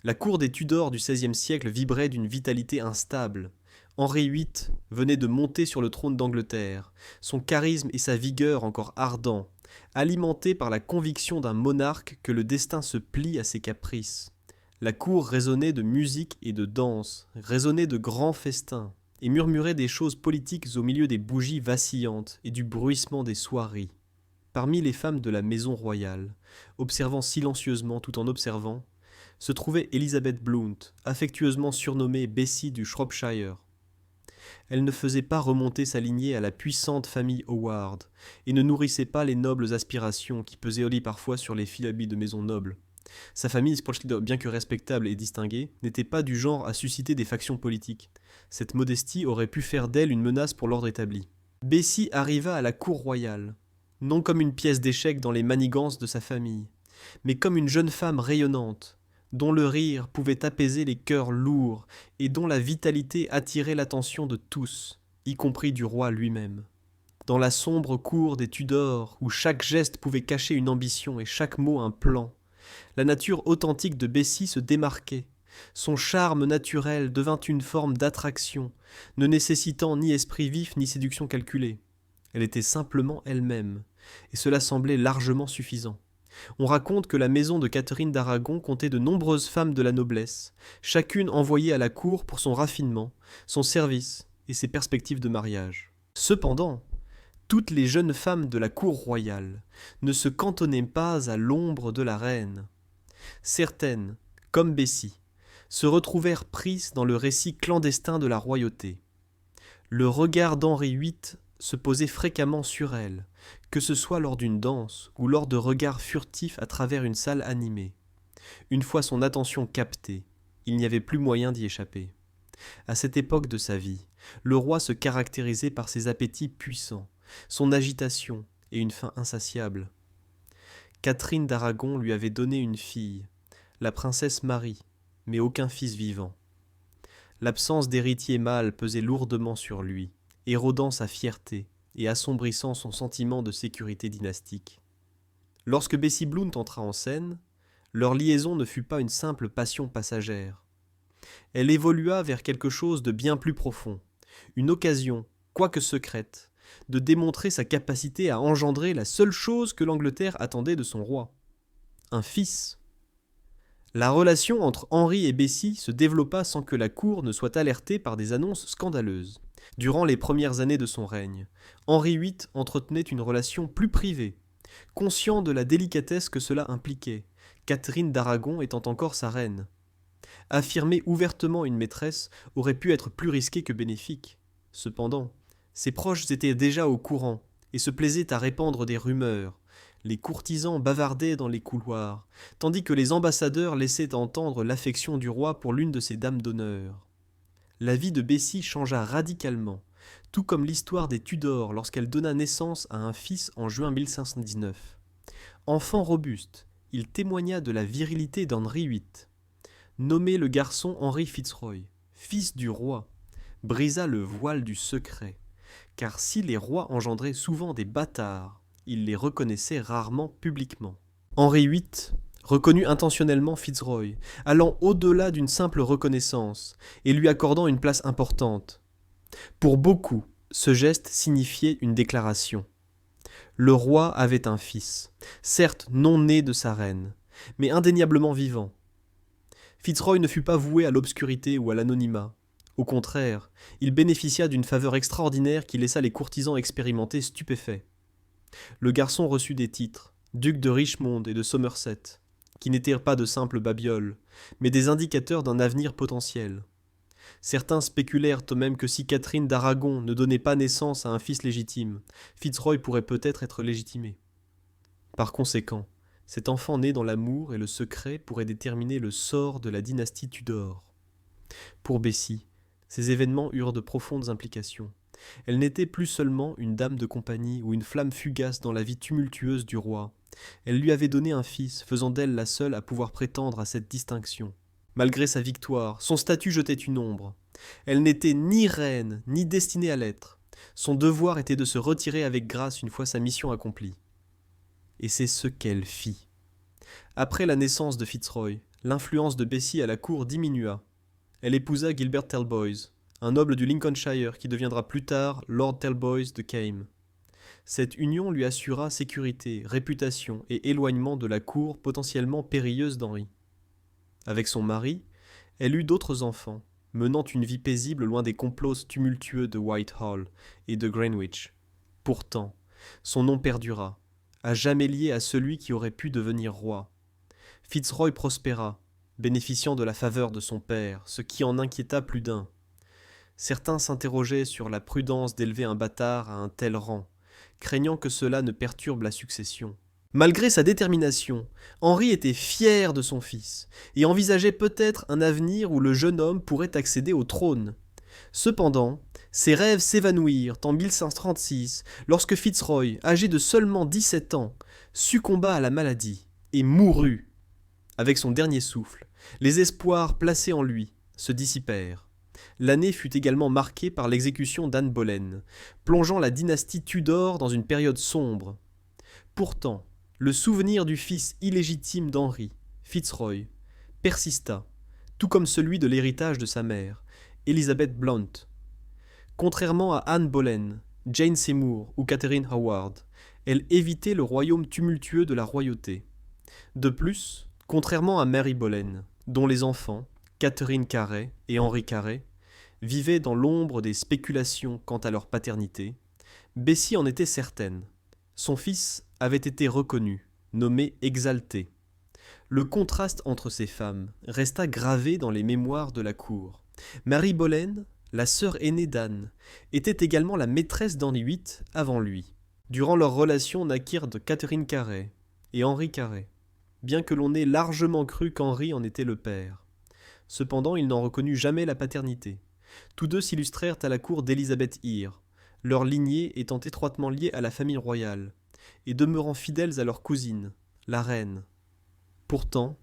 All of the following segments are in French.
La cour des Tudors du XVIe siècle vibrait d'une vitalité instable. Henri VIII venait de monter sur le trône d'Angleterre, son charisme et sa vigueur encore ardents, alimentés par la conviction d'un monarque que le destin se plie à ses caprices. La cour résonnait de musique et de danse, résonnait de grands festins, et murmurait des choses politiques au milieu des bougies vacillantes et du bruissement des soieries. Parmi les femmes de la maison royale, observant silencieusement tout en observant, se trouvait Elizabeth Blount, affectueusement surnommée Bessie du Shropshire. Elle ne faisait pas remonter sa lignée à la puissante famille Howard, et ne nourrissait pas les nobles aspirations qui pesaient au lit parfois sur les filles de maisons nobles. Sa famille, bien que respectable et distinguée, n'était pas du genre à susciter des factions politiques. Cette modestie aurait pu faire d'elle une menace pour l'ordre établi. Bessie arriva à la cour royale, non comme une pièce d'échec dans les manigances de sa famille, mais comme une jeune femme rayonnante, dont le rire pouvait apaiser les cœurs lourds et dont la vitalité attirait l'attention de tous, y compris du roi lui-même. Dans la sombre cour des Tudors, où chaque geste pouvait cacher une ambition et chaque mot un plan, la nature authentique de Bessie se démarquait. Son charme naturel devint une forme d'attraction, ne nécessitant ni esprit vif ni séduction calculée. Elle était simplement elle-même, et cela semblait largement suffisant. On raconte que la maison de Catherine d'Aragon comptait de nombreuses femmes de la noblesse, chacune envoyée à la cour pour son raffinement, son service et ses perspectives de mariage. Cependant, toutes les jeunes femmes de la cour royale ne se cantonnaient pas à l'ombre de la reine. Certaines, comme Bessie, se retrouvèrent prises dans le récit clandestin de la royauté. Le regard d'Henri VIII se posait fréquemment sur elle, que ce soit lors d'une danse ou lors de regards furtifs à travers une salle animée. Une fois son attention captée, il n'y avait plus moyen d'y échapper. À cette époque de sa vie, le roi se caractérisait par ses appétits puissants, son agitation et une faim insatiable. Catherine d'Aragon lui avait donné une fille, la princesse Marie, mais aucun fils vivant. L'absence d'héritier mâle pesait lourdement sur lui, érodant sa fierté et assombrissant son sentiment de sécurité dynastique. Lorsque Bessie Blount entra en scène, leur liaison ne fut pas une simple passion passagère. Elle évolua vers quelque chose de bien plus profond, une occasion, quoique secrète, de démontrer sa capacité à engendrer la seule chose que l'Angleterre attendait de son roi, un fils. La relation entre Henri et Bessie se développa sans que la cour ne soit alertée par des annonces scandaleuses. Durant les premières années de son règne, Henri VIII entretenait une relation plus privée, conscient de la délicatesse que cela impliquait, Catherine d'Aragon étant encore sa reine. Affirmer ouvertement une maîtresse aurait pu être plus risqué que bénéfique. Cependant, ses proches étaient déjà au courant et se plaisaient à répandre des rumeurs. Les courtisans bavardaient dans les couloirs, tandis que les ambassadeurs laissaient entendre l'affection du roi pour l'une de ses dames d'honneur. La vie de Bessie changea radicalement, tout comme l'histoire des Tudors lorsqu'elle donna naissance à un fils en juin 1519. Enfant robuste, il témoigna de la virilité d'Henri VIII. Nommé le garçon Henry Fitzroy, fils du roi, brisa le voile du secret, car si les rois engendraient souvent des bâtards, ils les reconnaissaient rarement publiquement. Henri VIII reconnut intentionnellement Fitzroy, allant au-delà d'une simple reconnaissance et lui accordant une place importante. Pour beaucoup, ce geste signifiait une déclaration. Le roi avait un fils, certes non né de sa reine, mais indéniablement vivant. Fitzroy ne fut pas voué à l'obscurité ou à l'anonymat. Au contraire, il bénéficia d'une faveur extraordinaire qui laissa les courtisans expérimentés stupéfaits. Le garçon reçut des titres, duc de Richmond et de Somerset, qui n'étaient pas de simples babioles, mais des indicateurs d'un avenir potentiel. Certains spéculèrent même que si Catherine d'Aragon ne donnait pas naissance à un fils légitime, Fitzroy pourrait peut-être être légitimé. Par conséquent, cet enfant né dans l'amour et le secret pourrait déterminer le sort de la dynastie Tudor. Pour Bessie, ces événements eurent de profondes implications. Elle n'était plus seulement une dame de compagnie ou une flamme fugace dans la vie tumultueuse du roi. Elle lui avait donné un fils, faisant d'elle la seule à pouvoir prétendre à cette distinction. Malgré sa victoire, son statut jetait une ombre. Elle n'était ni reine, ni destinée à l'être. Son devoir était de se retirer avec grâce une fois sa mission accomplie. Et c'est ce qu'elle fit. Après la naissance de Fitzroy, l'influence de Bessie à la cour diminua. Elle épousa Gilbert Talboys, un noble du Lincolnshire qui deviendra plus tard Lord Talboys de Kyme. Cette union lui assura sécurité, réputation et éloignement de la cour potentiellement périlleuse d'Henri. Avec son mari, elle eut d'autres enfants, menant une vie paisible loin des complots tumultueux de Whitehall et de Greenwich. Pourtant, son nom perdura, à jamais lié à celui qui aurait pu devenir roi. Fitzroy prospéra, bénéficiant de la faveur de son père, ce qui en inquiéta plus d'un. Certains s'interrogeaient sur la prudence d'élever un bâtard à un tel rang, craignant que cela ne perturbe la succession. Malgré sa détermination, Henri était fier de son fils et envisageait peut-être un avenir où le jeune homme pourrait accéder au trône. Cependant, ses rêves s'évanouirent en 1536 lorsque Fitzroy, âgé de seulement 17 ans, succomba à la maladie et mourut. Avec son dernier souffle, les espoirs placés en lui se dissipèrent. L'année fut également marquée par l'exécution d'Anne Boleyn, plongeant la dynastie Tudor dans une période sombre. Pourtant, le souvenir du fils illégitime d'Henri, Fitzroy, persista, tout comme celui de l'héritage de sa mère, Elizabeth Blount. Contrairement à Anne Boleyn, Jane Seymour ou Catherine Howard, elle évitait le royaume tumultueux de la royauté. De plus, contrairement à Mary Boleyn, dont les enfants, Catherine Carey et Henri Carey, vivaient dans l'ombre des spéculations quant à leur paternité, Bessie en était certaine. Son fils avait été reconnu, nommé Exalté. Le contraste entre ces femmes resta gravé dans les mémoires de la cour. Mary Boleyn, la sœur aînée d'Anne, était également la maîtresse d'Henri VIII avant lui. Durant leur relation naquirent de Catherine Carey et Henri Carey, bien que l'on ait largement cru qu'Henri en était le père. Cependant, il n'en reconnut jamais la paternité. Tous deux s'illustrèrent à la cour d'Élisabeth Eyre, leur lignée étant étroitement liée à la famille royale, et demeurant fidèles à leur cousine, la reine. Pourtant,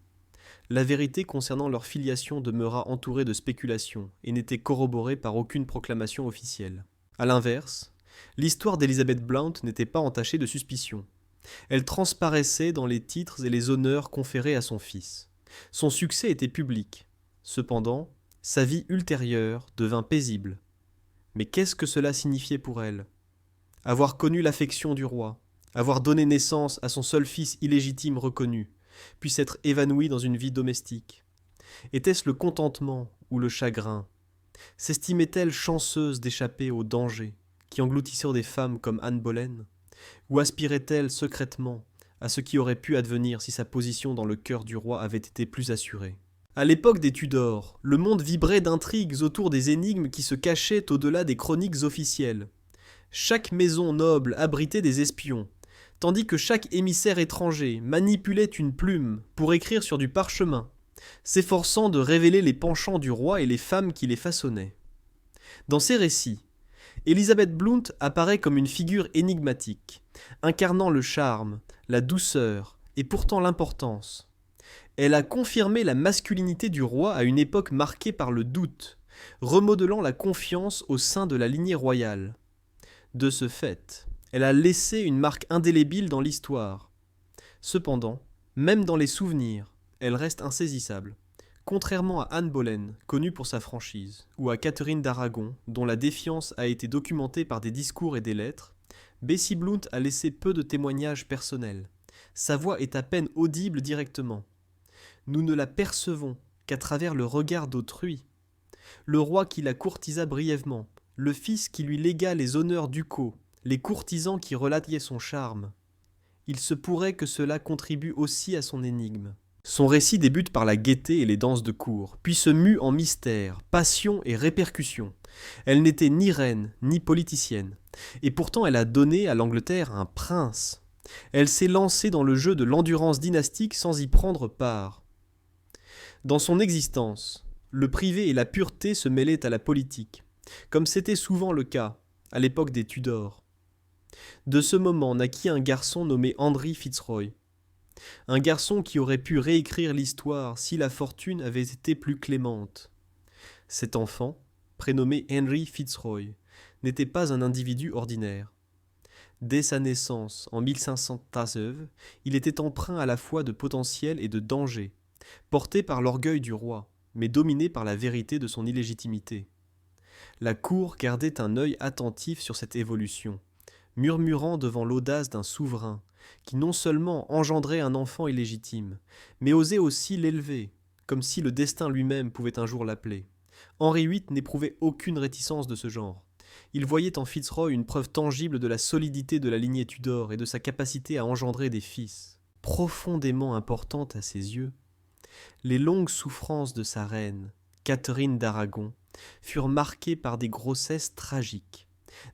la vérité concernant leur filiation demeura entourée de spéculations et n'était corroborée par aucune proclamation officielle. A l'inverse, l'histoire d'Elizabeth Blount n'était pas entachée de suspicion. Elle transparaissait dans les titres et les honneurs conférés à son fils. Son succès était public. Cependant, sa vie ultérieure devint paisible. Mais qu'est-ce que cela signifiait pour elle ? Avoir connu l'affection du roi, avoir donné naissance à son seul fils illégitime reconnu, puis s'être évanouie dans une vie domestique. Était-ce le contentement ou le chagrin ? S'estimait-elle chanceuse d'échapper aux dangers qui engloutissaient des femmes comme Anne Boleyn ? Ou aspirait-elle secrètement à ce qui aurait pu advenir si sa position dans le cœur du roi avait été plus assurée ? À l'époque des Tudors, le monde vibrait d'intrigues autour des énigmes qui se cachaient au-delà des chroniques officielles. Chaque maison noble abritait des espions, tandis que chaque émissaire étranger manipulait une plume pour écrire sur du parchemin, s'efforçant de révéler les penchants du roi et les femmes qui les façonnaient. Dans ces récits, Elizabeth Blount apparaît comme une figure énigmatique, incarnant le charme, la douceur et pourtant l'importance. Elle a confirmé la masculinité du roi à une époque marquée par le doute, remodelant la confiance au sein de la lignée royale. De ce fait, elle a laissé une marque indélébile dans l'histoire. Cependant, même dans les souvenirs, elle reste insaisissable. Contrairement à Anne Boleyn, connue pour sa franchise, ou à Catherine d'Aragon, dont la défiance a été documentée par des discours et des lettres, Bessie Blount a laissé peu de témoignages personnels. Sa voix est à peine audible directement. Nous ne la percevons qu'à travers le regard d'autrui. Le roi qui la courtisa brièvement, le fils qui lui légua les honneurs ducaux, les courtisans qui relataient son charme. Il se pourrait que cela contribue aussi à son énigme. Son récit débute par la gaieté et les danses de cour, puis se mue en mystère, passion et répercussion. Elle n'était ni reine, ni politicienne, et pourtant elle a donné à l'Angleterre un prince. Elle s'est lancée dans le jeu de l'endurance dynastique sans y prendre part. Dans son existence, le privé et la pureté se mêlaient à la politique, comme c'était souvent le cas à l'époque des Tudors. De ce moment naquit un garçon nommé Henry Fitzroy. Un garçon qui aurait pu réécrire l'histoire si la fortune avait été plus clémente. Cet enfant, prénommé Henry Fitzroy, n'était pas un individu ordinaire. Dès sa naissance, en 1519, il était empreint à la fois de potentiel et de danger, portée par l'orgueil du roi, mais dominée par la vérité de son illégitimité. La cour gardait un œil attentif sur cette évolution, murmurant devant l'audace d'un souverain, qui non seulement engendrait un enfant illégitime, mais osait aussi l'élever, comme si le destin lui-même pouvait un jour l'appeler. Henri VIII n'éprouvait aucune réticence de ce genre. Il voyait en Fitzroy une preuve tangible de la solidité de la lignée Tudor et de sa capacité à engendrer des fils. Profondément importante à ses yeux, les longues souffrances de sa reine, Catherine d'Aragon, furent marquées par des grossesses tragiques,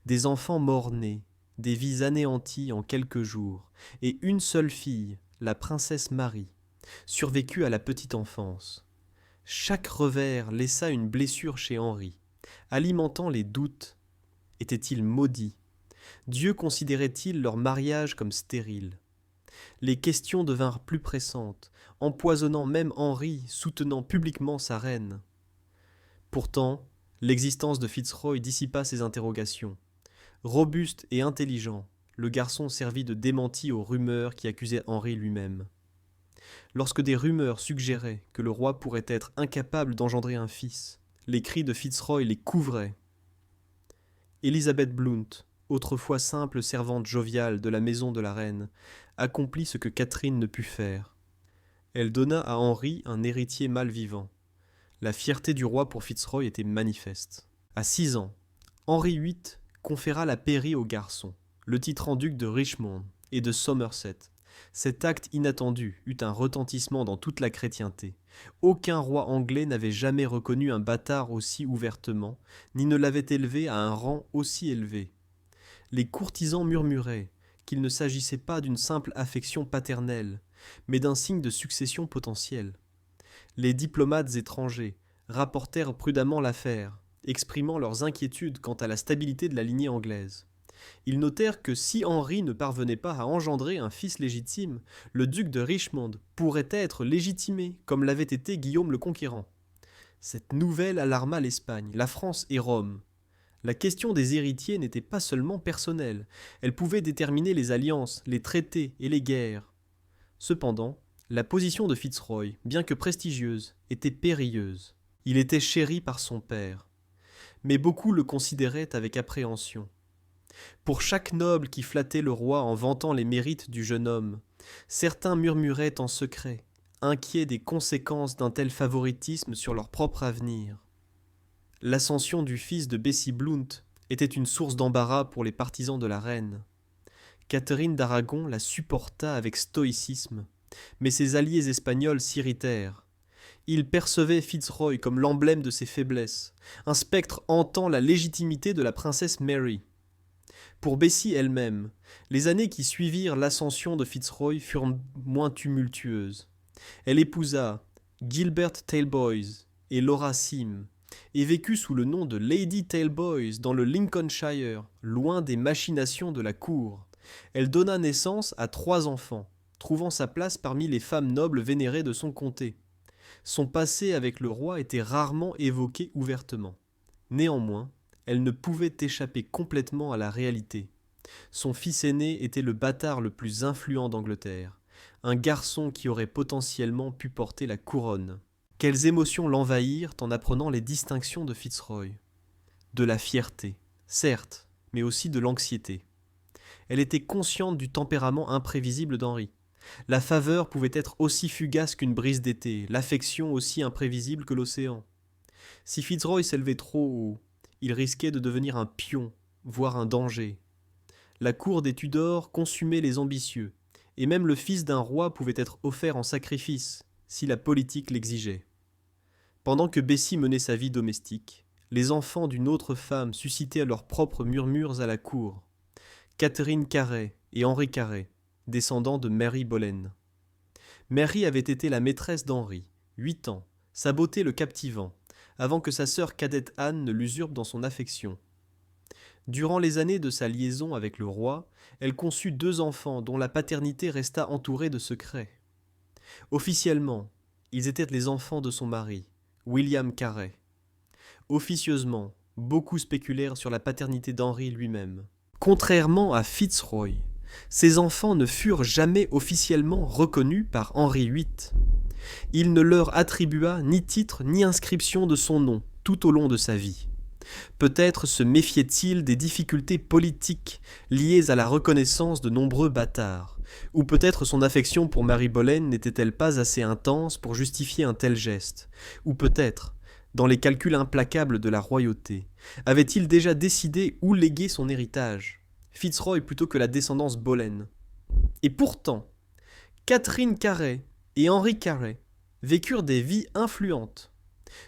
des enfants morts-nés, des vies anéanties en quelques jours, et une seule fille, la princesse Marie, survécut à la petite enfance. Chaque revers laissa une blessure chez Henri, alimentant les doutes. Étaient-ils maudits? Dieu considérait-il leur mariage comme stérile? Les questions devinrent plus pressantes, empoisonnant même Henri, soutenant publiquement sa reine. Pourtant, l'existence de Fitzroy dissipa ces interrogations. Robuste et intelligent, le garçon servit de démenti aux rumeurs qui accusaient Henri lui-même. Lorsque des rumeurs suggéraient que le roi pourrait être incapable d'engendrer un fils, les cris de Fitzroy les couvraient. Elizabeth Blount, autrefois simple servante joviale de la maison de la reine, accomplit ce que Catherine ne put faire. Elle donna à Henri un héritier mal vivant. La fierté du roi pour Fitzroy était manifeste. À 6 ans, Henri VIII conféra la pairie au garçon, le titrant duc de Richmond et de Somerset. Cet acte inattendu eut un retentissement dans toute la chrétienté. Aucun roi anglais n'avait jamais reconnu un bâtard aussi ouvertement, ni ne l'avait élevé à un rang aussi élevé. Les courtisans murmuraient qu'il ne s'agissait pas d'une simple affection paternelle, mais d'un signe de succession potentielle. Les diplomates étrangers rapportèrent prudemment l'affaire, exprimant leurs inquiétudes quant à la stabilité de la lignée anglaise. Ils notèrent que si Henri ne parvenait pas à engendrer un fils légitime, le duc de Richmond pourrait être légitimé, comme l'avait été Guillaume le Conquérant. Cette nouvelle alarma l'Espagne, la France et Rome. La question des héritiers n'était pas seulement personnelle, elle pouvait déterminer les alliances, les traités et les guerres. Cependant, la position de Fitzroy, bien que prestigieuse, était périlleuse. Il était chéri par son père. Mais beaucoup le considéraient avec appréhension. Pour chaque noble qui flattait le roi en vantant les mérites du jeune homme, certains murmuraient en secret, inquiets des conséquences d'un tel favoritisme sur leur propre avenir. L'ascension du fils de Bessie Blount était une source d'embarras pour les partisans de la reine. Catherine d'Aragon la supporta avec stoïcisme, mais ses alliés espagnols s'irritèrent. Ils percevaient Fitzroy comme l'emblème de ses faiblesses, un spectre hantant la légitimité de la princesse Mary. Pour Bessie elle-même, les années qui suivirent l'ascension de Fitzroy furent moins tumultueuses. Elle épousa Gilbert Talboys et Laura Sim, et vécut sous le nom de Lady Talboys dans le Lincolnshire, loin des machinations de la cour. Elle donna naissance à 3 enfants, trouvant sa place parmi les femmes nobles vénérées de son comté. Son passé avec le roi était rarement évoqué ouvertement. Néanmoins, elle ne pouvait échapper complètement à la réalité. Son fils aîné était le bâtard le plus influent d'Angleterre, un garçon qui aurait potentiellement pu porter la couronne. Quelles émotions l'envahirent en apprenant les distinctions de Fitzroy? De la fierté, certes, mais aussi de l'anxiété. Elle était consciente du tempérament imprévisible d'Henri. La faveur pouvait être aussi fugace qu'une brise d'été, l'affection aussi imprévisible que l'océan. Si Fitzroy s'élevait trop haut, il risquait de devenir un pion, voire un danger. La cour des Tudors consumait les ambitieux, et même le fils d'un roi pouvait être offert en sacrifice, si la politique l'exigeait. Pendant que Bessie menait sa vie domestique, les enfants d'une autre femme suscitaient leurs propres murmures à la cour. Catherine Carré et Henri Carré, descendants de Mary Boleyn. Mary avait été la maîtresse d'Henri, 8 ans, sa beauté le captivant, avant que sa sœur cadette Anne ne l'usurpe dans son affection. Durant les années de sa liaison avec le roi, elle conçut 2 enfants dont la paternité resta entourée de secrets. Officiellement, ils étaient les enfants de son mari, William Carré. Officieusement, beaucoup spéculèrent sur la paternité d'Henri lui-même. Contrairement à Fitzroy, ces enfants ne furent jamais officiellement reconnus par Henri VIII. Il ne leur attribua ni titre ni inscription de son nom tout au long de sa vie. Peut-être se méfiait-il des difficultés politiques liées à la reconnaissance de nombreux bâtards, ou peut-être son affection pour Mary Boleyn n'était-elle pas assez intense pour justifier un tel geste, ou peut-être, dans les calculs implacables de la royauté, avait-il déjà décidé où léguer son héritage, Fitzroy plutôt que la descendance Boleyn. Et pourtant, Catherine Carey et Henry Carey vécurent des vies influentes.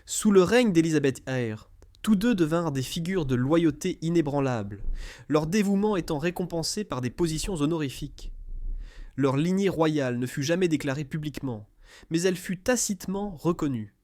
Sous le règne d'Elizabeth Eyre, tous deux devinrent des figures de loyauté inébranlables, leur dévouement étant récompensé par des positions honorifiques. Leur lignée royale ne fut jamais déclarée publiquement, mais elle fut tacitement reconnue.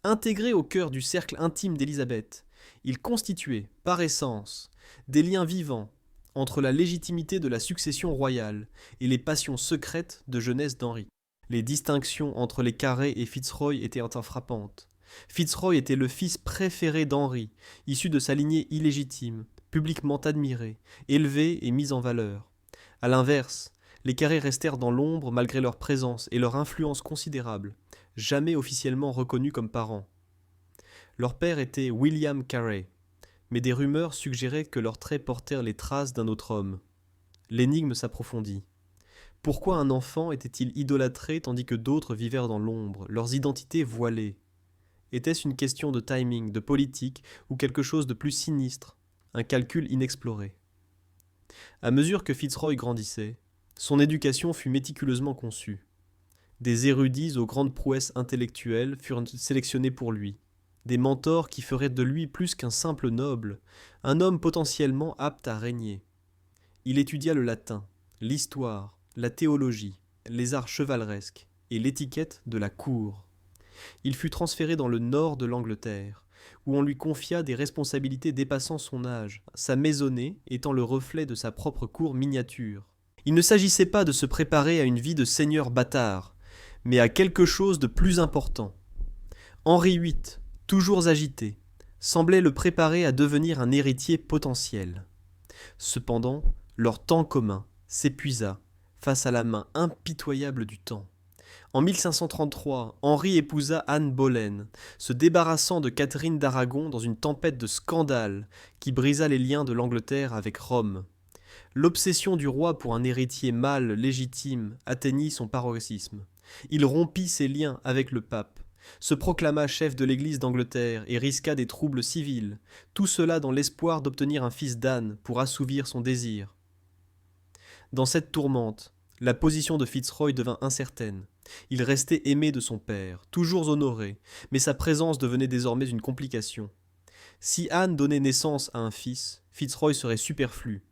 Intégrés au cœur du cercle intime d'Élisabeth, ils constituaient, par essence, des liens vivants entre la légitimité de la succession royale et les passions secrètes de jeunesse d'Henri. Les distinctions entre les Carey et Fitzroy étaient frappantes. Fitzroy était le fils préféré d'Henri, issu de sa lignée illégitime, publiquement admiré, élevé et mis en valeur. À l'inverse, les Carey restèrent dans l'ombre malgré leur présence et leur influence considérable, jamais officiellement reconnus comme parents. Leur père était William Carey, mais des rumeurs suggéraient que leurs traits portèrent les traces d'un autre homme. L'énigme s'approfondit. Pourquoi un enfant était-il idolâtré tandis que d'autres vivèrent dans l'ombre, leurs identités voilées ? Était-ce une question de timing, de politique, ou quelque chose de plus sinistre, un calcul inexploré ? À mesure que Fitzroy grandissait, son éducation fut méticuleusement conçue. Des érudits aux grandes prouesses intellectuelles furent sélectionnés pour lui, des mentors qui feraient de lui plus qu'un simple noble, un homme potentiellement apte à régner. Il étudia le latin, l'histoire, la théologie, les arts chevaleresques et l'étiquette de la cour. Il fut transféré dans le nord de l'Angleterre, où on lui confia des responsabilités dépassant son âge, sa maisonnée étant le reflet de sa propre cour miniature. Il ne s'agissait pas de se préparer à une vie de seigneur bâtard, mais à quelque chose de plus important. Henri VIII, toujours agité, semblait le préparer à devenir un héritier potentiel. Cependant, leur temps commun s'épuisa face à la main impitoyable du temps. En 1533, Henri épousa Anne Boleyn, se débarrassant de Catherine d'Aragon dans une tempête de scandale qui brisa les liens de l'Angleterre avec Rome. L'obsession du roi pour un héritier mâle légitime atteignit son paroxysme. Il rompit ses liens avec le pape, se proclama chef de l'Église d'Angleterre et risqua des troubles civils, tout cela dans l'espoir d'obtenir un fils d'Anne pour assouvir son désir. Dans cette tourmente, la position de Fitzroy devint incertaine. Il restait aimé de son père, toujours honoré, mais sa présence devenait désormais une complication. Si Anne donnait naissance à un fils, Fitzroy serait superflu.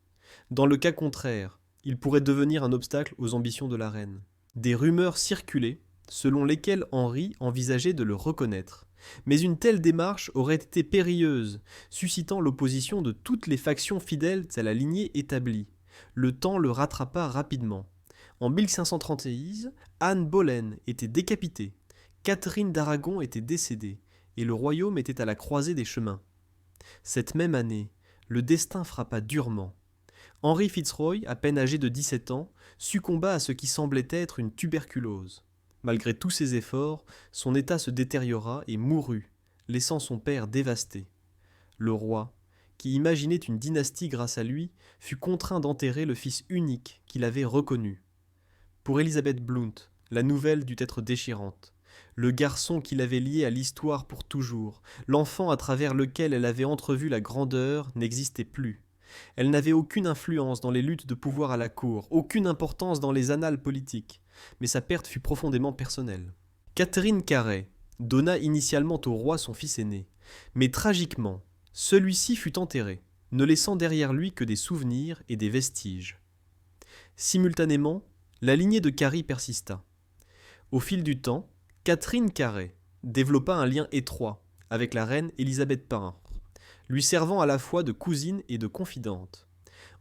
Dans le cas contraire, il pourrait devenir un obstacle aux ambitions de la reine. Des rumeurs circulaient, selon lesquelles Henri envisageait de le reconnaître. Mais une telle démarche aurait été périlleuse, suscitant l'opposition de toutes les factions fidèles à la lignée établie. Le temps le rattrapa rapidement. En 1531, Anne Boleyn était décapitée, Catherine d'Aragon était décédée, et le royaume était à la croisée des chemins. Cette même année, le destin frappa durement. Henry Fitzroy, à peine âgé de 17 ans, succomba à ce qui semblait être une tuberculose. Malgré tous ses efforts, son état se détériora et mourut, laissant son père dévasté. Le roi, qui imaginait une dynastie grâce à lui, fut contraint d'enterrer le fils unique qu'il avait reconnu. Pour Elizabeth Blount, la nouvelle dut être déchirante. Le garçon qui l'avait lié à l'histoire pour toujours, l'enfant à travers lequel elle avait entrevu la grandeur, n'existait plus. Elle n'avait aucune influence dans les luttes de pouvoir à la cour, aucune importance dans les annales politiques, mais sa perte fut profondément personnelle. Catherine Carey donna initialement au roi son fils aîné, mais tragiquement, celui-ci fut enterré, ne laissant derrière lui que des souvenirs et des vestiges. Simultanément, la lignée de Carey persista. Au fil du temps, Catherine Carey développa un lien étroit avec la reine Élisabeth Parr, lui servant à la fois de cousine et de confidente.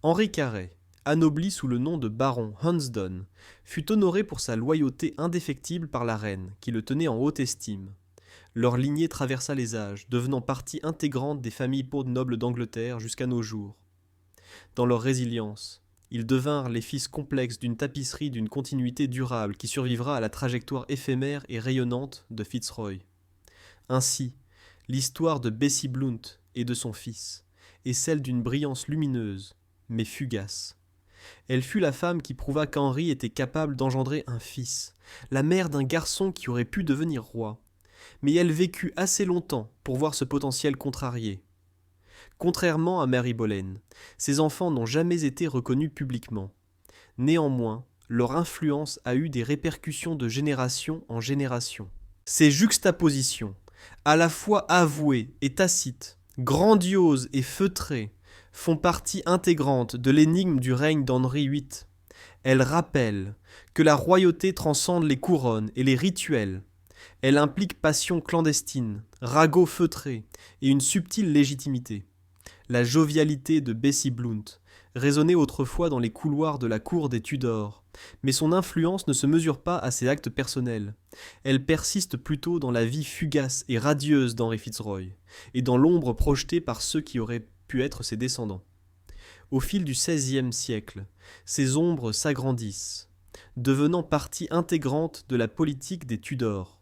Henri Carey, anobli sous le nom de baron Hunsdon, fut honoré pour sa loyauté indéfectible par la reine, qui le tenait en haute estime. Leur lignée traversa les âges, devenant partie intégrante des familles peaux nobles d'Angleterre jusqu'à nos jours. Dans leur résilience, Ils devinrent les fils complexes d'une tapisserie d'une continuité durable qui survivra à la trajectoire éphémère et rayonnante de Fitzroy. Ainsi, l'histoire de Bessie Blount et de son fils est celle d'une brillance lumineuse, mais fugace. Elle fut la femme qui prouva qu'Henri était capable d'engendrer un fils, la mère d'un garçon qui aurait pu devenir roi. Mais elle vécut assez longtemps pour voir ce potentiel contrarié. Contrairement à Mary Boleyn, ses enfants n'ont jamais été reconnus publiquement. Néanmoins, leur influence a eu des répercussions de génération en génération. Ces juxtapositions, à la fois avouées et tacites, grandioses et feutrées, font partie intégrante de l'énigme du règne d'Henri VIII. Elles rappellent que la royauté transcende les couronnes et les rituels. Elle implique passion clandestine, ragots feutrés et une subtile légitimité. La jovialité de Bessie Blount résonnait autrefois dans les couloirs de la cour des Tudors, mais son influence ne se mesure pas à ses actes personnels. Elle persiste plutôt dans la vie fugace et radieuse d'Henry Fitzroy, et dans l'ombre projetée par ceux qui auraient pu être ses descendants. Au fil du XVIe siècle, ces ombres s'agrandissent, devenant partie intégrante de la politique des Tudors.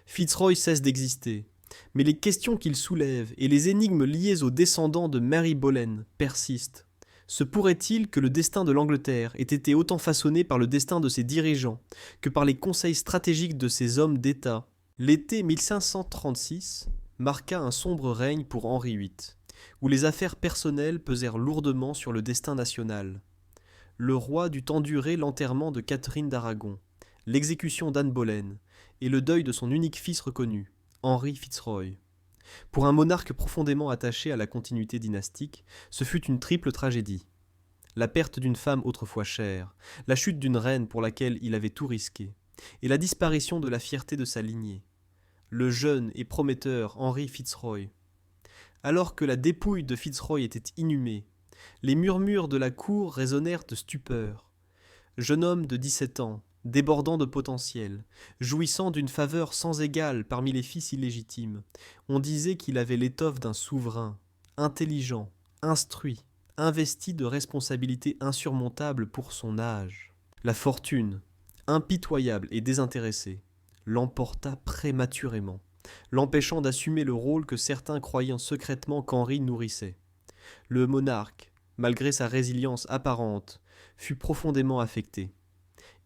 Fitzroy cesse d'exister, mais les questions qu'il soulève et les énigmes liées aux descendants de Mary Boleyn persistent. Se pourrait-il que le destin de l'Angleterre ait été autant façonné par le destin de ses dirigeants que par les conseils stratégiques de ses hommes d'État? L'été 1536 marqua un sombre règne pour Henri VIII, où les affaires personnelles pesèrent lourdement sur le destin national. Le roi dut endurer l'enterrement de Catherine d'Aragon, l'exécution d'Anne Boleyn et le deuil de son unique fils reconnu, Henry Fitzroy. Pour un monarque profondément attaché à la continuité dynastique, ce fut une triple tragédie. La perte d'une femme autrefois chère, la chute d'une reine pour laquelle il avait tout risqué, et la disparition de la fierté de sa lignée. Le jeune et prometteur Henry Fitzroy. Alors que la dépouille de Fitzroy était inhumée, les murmures de la cour résonnèrent de stupeur. Jeune homme de 17 ans, débordant de potentiel, jouissant d'une faveur sans égale parmi les fils illégitimes, on disait qu'il avait l'étoffe d'un souverain, intelligent, instruit, investi de responsabilités insurmontables pour son âge. La fortune, impitoyable et désintéressée, l'emporta prématurément, l'empêchant d'assumer le rôle que certains croyaient secrètement qu'Henri nourrissait. Le monarque, malgré sa résilience apparente, fut profondément affecté.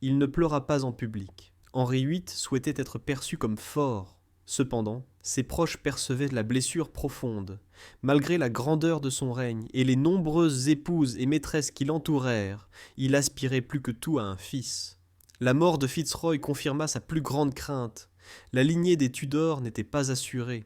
Il ne pleura pas en public. Henri VIII souhaitait être perçu comme fort. Cependant, ses proches percevaient la blessure profonde. Malgré la grandeur de son règne et les nombreuses épouses et maîtresses qui l'entourèrent, il aspirait plus que tout à un fils. La mort de Fitzroy confirma sa plus grande crainte. La lignée des Tudors n'était pas assurée.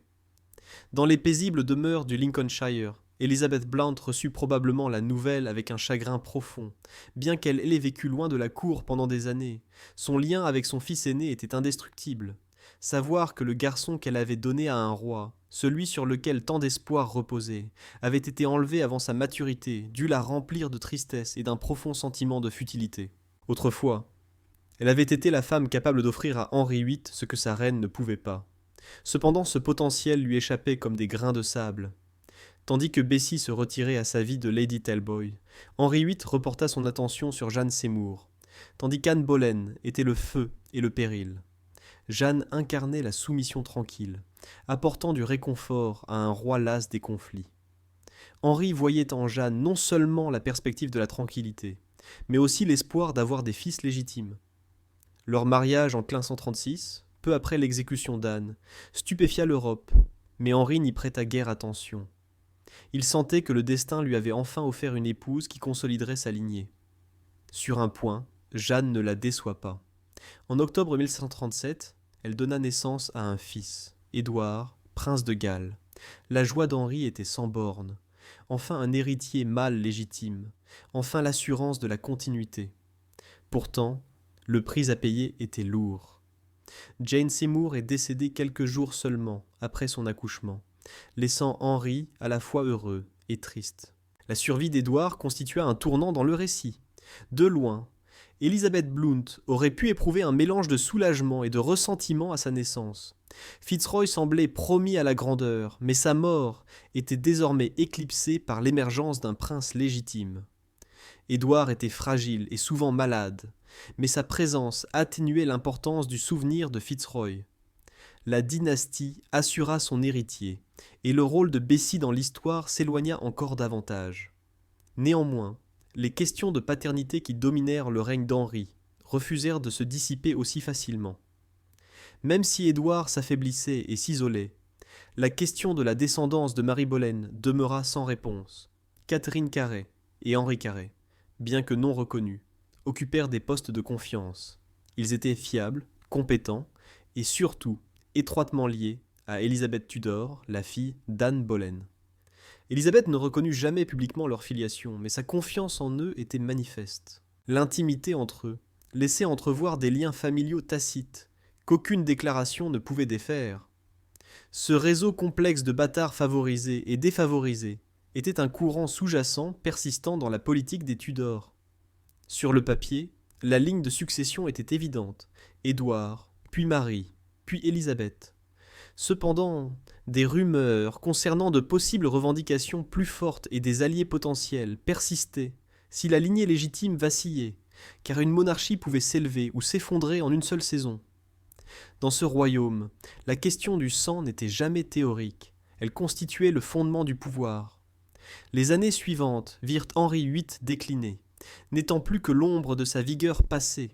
Dans les paisibles demeures du Lincolnshire, Elizabeth Blount reçut probablement la nouvelle avec un chagrin profond. Bien qu'elle ait vécu loin de la cour pendant des années, son lien avec son fils aîné était indestructible. Savoir que le garçon qu'elle avait donné à un roi, celui sur lequel tant d'espoir reposait, avait été enlevé avant sa maturité, dut la remplir de tristesse et d'un profond sentiment de futilité. Autrefois, elle avait été la femme capable d'offrir à Henri VIII ce que sa reine ne pouvait pas. Cependant, ce potentiel lui échappait comme des grains de sable. Tandis que Bessie se retirait à sa vie de Lady Talboy, Henri VIII reporta son attention sur Jeanne Seymour, tandis qu'Anne Boleyn était le feu et le péril. Jeanne incarnait la soumission tranquille, apportant du réconfort à un roi las des conflits. Henri voyait en Jeanne non seulement la perspective de la tranquillité, mais aussi l'espoir d'avoir des fils légitimes. Leur mariage en 1536, peu après l'exécution d'Anne, stupéfia l'Europe, mais Henri n'y prêta guère attention. Il sentait que le destin lui avait enfin offert une épouse qui consoliderait sa lignée. Sur un point, Jeanne ne la déçoit pas. En octobre 1537, elle donna naissance à un fils, Édouard, prince de Galles. La joie d'Henri était sans bornes. Enfin un héritier mâle légitime, enfin l'assurance de la continuité. Pourtant, le prix à payer était lourd. Jane Seymour est décédée quelques jours seulement après son accouchement, laissant Henri à la fois heureux et triste. La survie d'Édouard constitua un tournant dans le récit. De loin, Elizabeth Blount aurait pu éprouver un mélange de soulagement et de ressentiment à sa naissance. Fitzroy semblait promis à la grandeur, mais sa mort était désormais éclipsée par l'émergence d'un prince légitime. Édouard était fragile et souvent malade, mais sa présence atténuait l'importance du souvenir de Fitzroy. La dynastie assura son héritier, et le rôle de Bessie dans l'histoire s'éloigna encore davantage. Néanmoins, les questions de paternité qui dominèrent le règne d'Henri refusèrent de se dissiper aussi facilement. Même si Édouard s'affaiblissait et s'isolait, la question de la descendance de Marie Boleyn demeura sans réponse. Catherine Carré et Henri Carré, bien que non reconnus, occupèrent des postes de confiance. Ils étaient fiables, compétents et surtout étroitement liés à Élisabeth Tudor, la fille d'Anne Boleyn. Élisabeth ne reconnut jamais publiquement leur filiation, mais sa confiance en eux était manifeste. L'intimité entre eux laissait entrevoir des liens familiaux tacites, qu'aucune déclaration ne pouvait défaire. Ce réseau complexe de bâtards favorisés et défavorisés était un courant sous-jacent persistant dans la politique des Tudors. Sur le papier, la ligne de succession était évidente. Édouard, puis Marie, puis Élisabeth. Cependant, des rumeurs concernant de possibles revendications plus fortes et des alliés potentiels persistaient si la lignée légitime vacillait, car une monarchie pouvait s'élever ou s'effondrer en une seule saison. Dans ce royaume, la question du sang n'était jamais théorique, elle constituait le fondement du pouvoir. Les années suivantes virent Henri VIII décliner, n'étant plus que l'ombre de sa vigueur passée.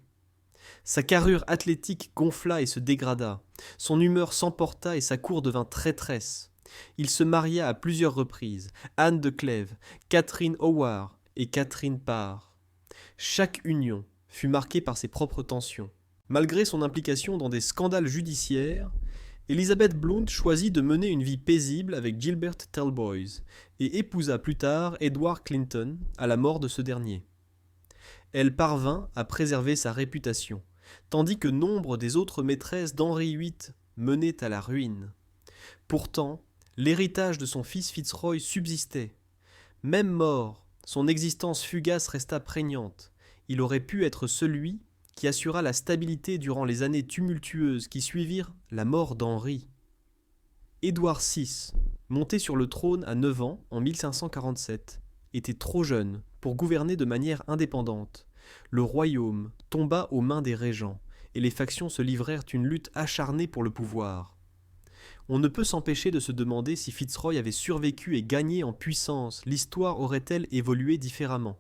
Sa carrure athlétique gonfla et se dégrada, son humeur s'emporta et sa cour devint traîtresse. Il se maria à plusieurs reprises, Anne de Clèves, Catherine Howard et Catherine Parr. Chaque union fut marquée par ses propres tensions. Malgré son implication dans des scandales judiciaires, Elizabeth Blount choisit de mener une vie paisible avec Gilbert Talboys et épousa plus tard Edward Clinton à la mort de ce dernier. Elle parvint à préserver sa réputation, tandis que nombre des autres maîtresses d'Henri VIII menaient à la ruine. Pourtant, l'héritage de son fils Fitzroy subsistait. Même mort, son existence fugace resta prégnante. Il aurait pu être celui qui assura la stabilité durant les années tumultueuses qui suivirent la mort d'Henri. Édouard VI, monté sur le trône à 9 ans en 1547, était trop jeune pour gouverner de manière indépendante. Le royaume tomba aux mains des régents, et les factions se livrèrent une lutte acharnée pour le pouvoir. On ne peut s'empêcher de se demander si Fitzroy avait survécu et gagné en puissance, l'histoire aurait-elle évolué différemment ?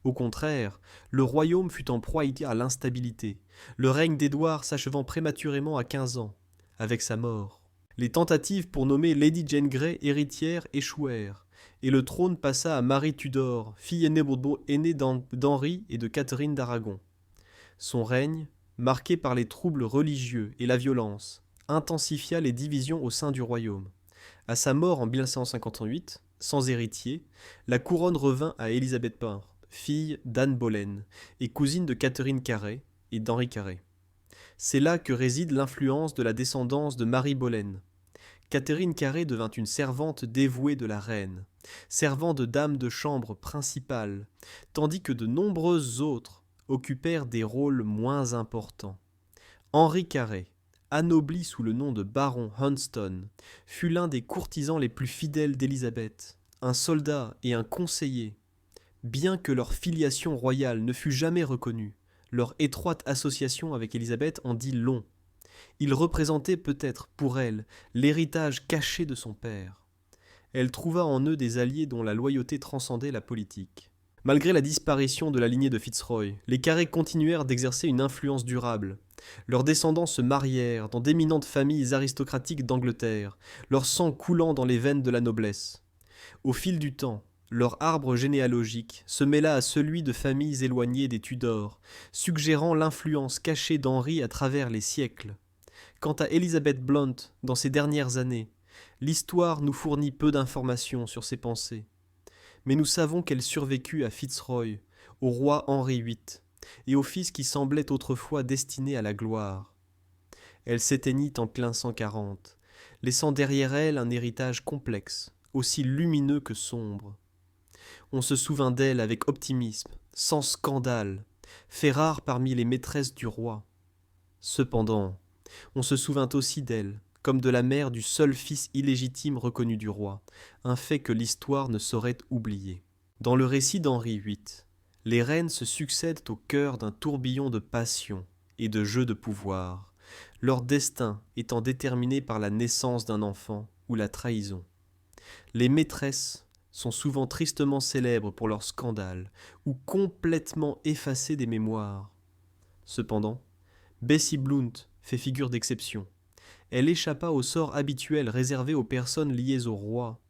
Au contraire, le royaume fut en proie à l'instabilité, le règne d'Édouard s'achevant prématurément à 15 ans, avec sa mort. Les tentatives pour nommer Lady Jane Grey héritière échouèrent, et le trône passa à Marie Tudor, fille aînée d'Henri et de Catherine d'Aragon. Son règne, marqué par les troubles religieux et la violence, intensifia les divisions au sein du royaume. À sa mort en 1558, sans héritier, la couronne revint à Élisabeth Parr, fille d'Anne Boleyn et cousine de Catherine Carré et d'Henri Carré. C'est là que réside l'influence de la descendance de Marie Boleyn. Catherine Carré devint une servante dévouée de la reine, servant de dame de chambre principale, tandis que de nombreuses autres occupèrent des rôles moins importants. Henri Carré, anobli sous le nom de baron Hunston, fut l'un des courtisans les plus fidèles d'Élisabeth, un soldat et un conseiller. Bien que leur filiation royale ne fût jamais reconnue, leur étroite association avec Élisabeth en dit long. Il représentait peut-être pour elle l'héritage caché de son père. Elle trouva en eux des alliés dont la loyauté transcendait la politique. Malgré la disparition de la lignée de Fitzroy, les Carré continuèrent d'exercer une influence durable. Leurs descendants se marièrent dans d'éminentes familles aristocratiques d'Angleterre, leur sang coulant dans les veines de la noblesse. Au fil du temps, leur arbre généalogique se mêla à celui de familles éloignées des Tudors, suggérant l'influence cachée d'Henri à travers les siècles. Quant à Elizabeth Blount, dans ses dernières années, l'histoire nous fournit peu d'informations sur ses pensées. Mais nous savons qu'elle survécut à Fitzroy, au roi Henri VIII, et au fils qui semblait autrefois destiné à la gloire. Elle s'éteignit en 1540, laissant derrière elle un héritage complexe, aussi lumineux que sombre. On se souvint d'elle avec optimisme, sans scandale, fait rare parmi les maîtresses du roi. Cependant, on se souvint aussi d'elle, comme de la mère du seul fils illégitime reconnu du roi, un fait que l'histoire ne saurait oublier. Dans le récit d'Henri VIII, Les reines se succèdent au cœur d'un tourbillon de passion et de jeux de pouvoir, leur destin étant déterminé par la naissance d'un enfant ou la trahison. Les maîtresses sont souvent tristement célèbres pour leurs scandales ou complètement effacées des mémoires. Cependant, Bessie Blount fait figure d'exception. Elle échappa au sort habituel réservé aux personnes liées au roi.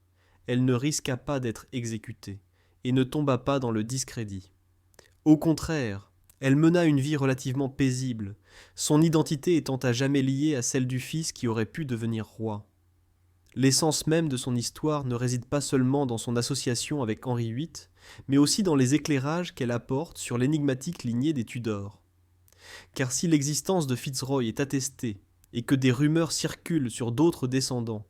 Elle ne risqua pas d'être exécutée et ne tomba pas dans le discrédit. Au contraire, elle mena une vie relativement paisible, son identité étant à jamais liée à celle du fils qui aurait pu devenir roi. L'essence même de son histoire ne réside pas seulement dans son association avec Henri VIII, mais aussi dans les éclairages qu'elle apporte sur l'énigmatique lignée des Tudors. Car si l'existence de Fitzroy est attestée et que des rumeurs circulent sur d'autres descendants,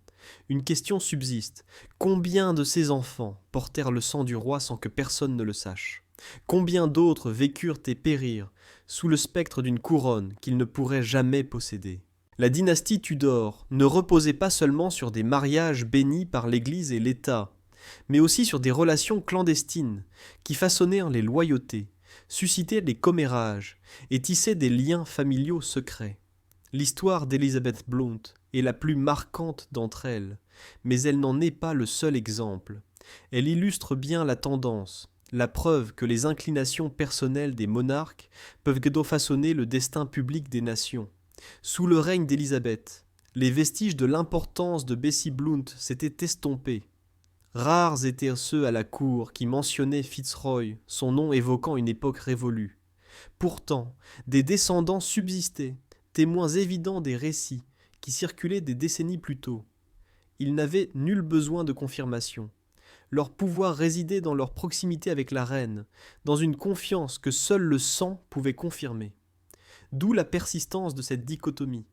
une question subsiste. Combien de ces enfants portèrent le sang du roi sans que personne ne le sache ? Combien d'autres vécurent et périrent sous le spectre d'une couronne qu'ils ne pourraient jamais posséder ? La dynastie Tudor ne reposait pas seulement sur des mariages bénis par l'Église et l'État, mais aussi sur des relations clandestines qui façonnèrent les loyautés, suscitaient des commérages et tissaient des liens familiaux secrets. L'histoire d'Elizabeth Blount est la plus marquante d'entre elles, mais elle n'en est pas le seul exemple. Elle illustre bien la tendance, la preuve que les inclinations personnelles des monarques peuvent façonner le destin public des nations. Sous le règne d'Élisabeth, les vestiges de l'importance de Bessie Blount s'étaient estompés. Rares étaient ceux à la cour qui mentionnaient Fitzroy, son nom évoquant une époque révolue. Pourtant, des descendants subsistaient, témoins évidents des récits qui circulaient des décennies plus tôt. Ils n'avaient nul besoin de confirmation. Leur pouvoir résidait dans leur proximité avec la reine, dans une confiance que seul le sang pouvait confirmer. D'où la persistance de cette dichotomie.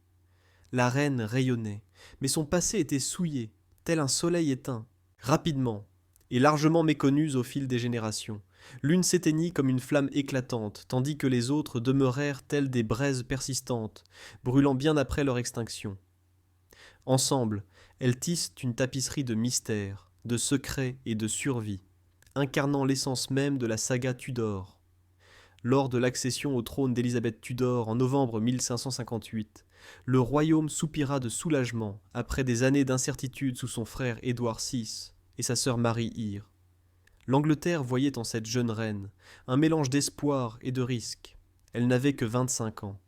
La reine rayonnait, mais son passé était souillé, tel un soleil éteint, rapidement, et largement méconnue au fil des générations. L'une s'éteignit comme une flamme éclatante, tandis que les autres demeurèrent telles des braises persistantes, brûlant bien après leur extinction. Ensemble, elles tissent une tapisserie de mystères, de secrets et de survie, incarnant l'essence même de la saga Tudor. Lors de l'accession au trône d'Élisabeth Tudor en novembre 1558, le royaume soupira de soulagement après des années d'incertitude sous son frère Édouard VI et sa sœur Marie-Hire. L'Angleterre voyait en cette jeune reine un mélange d'espoir et de risque. Elle n'avait que 25 ans,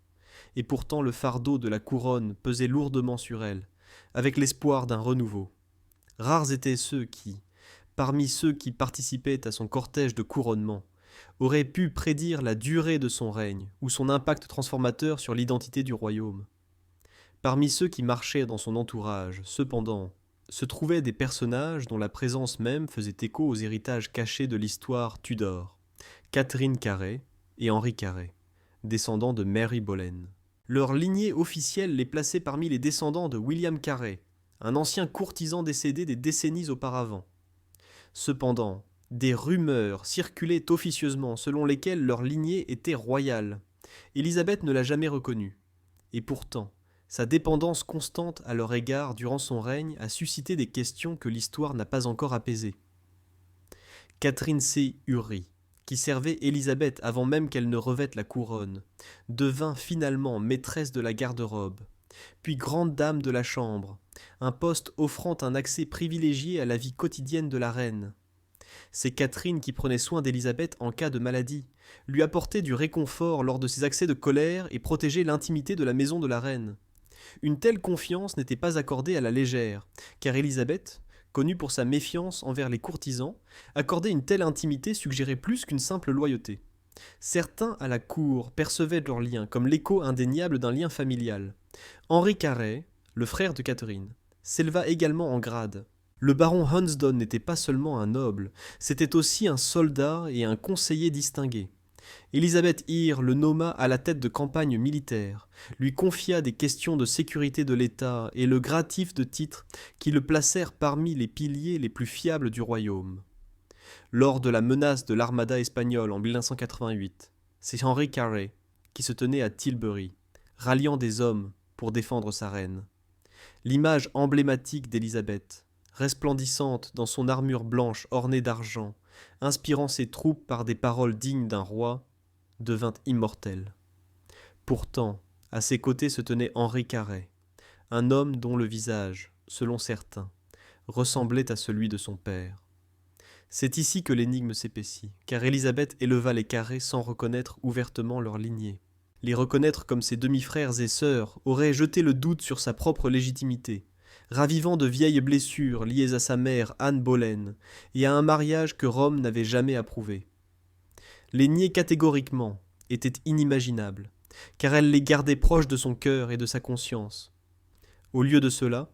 et pourtant le fardeau de la couronne pesait lourdement sur elle, avec l'espoir d'un renouveau. Rares étaient ceux qui, parmi ceux qui participaient à son cortège de couronnement, aurait pu prédire la durée de son règne ou son impact transformateur sur l'identité du royaume. Parmi ceux qui marchaient dans son entourage, cependant, se trouvaient des personnages dont la présence même faisait écho aux héritages cachés de l'histoire Tudor, Catherine Carey et Henri Carey, descendants de Mary Boleyn. Leur lignée officielle les plaçait parmi les descendants de William Carey, un ancien courtisan décédé des décennies auparavant. Cependant, des rumeurs circulaient officieusement selon lesquelles leur lignée était royale. Élisabeth ne l'a jamais reconnue. Et pourtant, sa dépendance constante à leur égard durant son règne a suscité des questions que l'histoire n'a pas encore apaisées. Catherine C. Urry, qui servait Élisabeth avant même qu'elle ne revête la couronne, devint finalement maîtresse de la garde-robe, puis grande dame de la chambre, un poste offrant un accès privilégié à la vie quotidienne de la reine. C'est Catherine qui prenait soin d'Élisabeth en cas de maladie, lui apportait du réconfort lors de ses accès de colère et protégeait l'intimité de la maison de la reine. Une telle confiance n'était pas accordée à la légère, car Élisabeth, connue pour sa méfiance envers les courtisans, accorder une telle intimité suggérait plus qu'une simple loyauté. Certains à la cour percevaient leur lien comme l'écho indéniable d'un lien familial. Henri Carey, le frère de Catherine, s'éleva également en grade. Le baron Hunsdon n'était pas seulement un noble, c'était aussi un soldat et un conseiller distingué. Élisabeth Hire le nomma à la tête de campagnes militaires, lui confia des questions de sécurité de l'État et le gratif de titres qui le placèrent parmi les piliers les plus fiables du royaume. Lors de la menace de l'armada espagnole en 1988, c'est Henri Carey qui se tenait à Tilbury, ralliant des hommes pour défendre sa reine. L'image emblématique d'Élisabeth, resplendissante dans son armure blanche ornée d'argent, inspirant ses troupes par des paroles dignes d'un roi, devint immortelle. Pourtant, à ses côtés se tenait Henri Carré, un homme dont le visage, selon certains, ressemblait à celui de son père. C'est ici que l'énigme s'épaissit, car Élisabeth éleva les Carré sans reconnaître ouvertement leur lignée. Les reconnaître comme ses demi-frères et sœurs aurait jeté le doute sur sa propre légitimité, ravivant de vieilles blessures liées à sa mère Anne Boleyn et à un mariage que Rome n'avait jamais approuvé. Les nier catégoriquement était inimaginable, car elle les gardait proches de son cœur et de sa conscience. Au lieu de cela,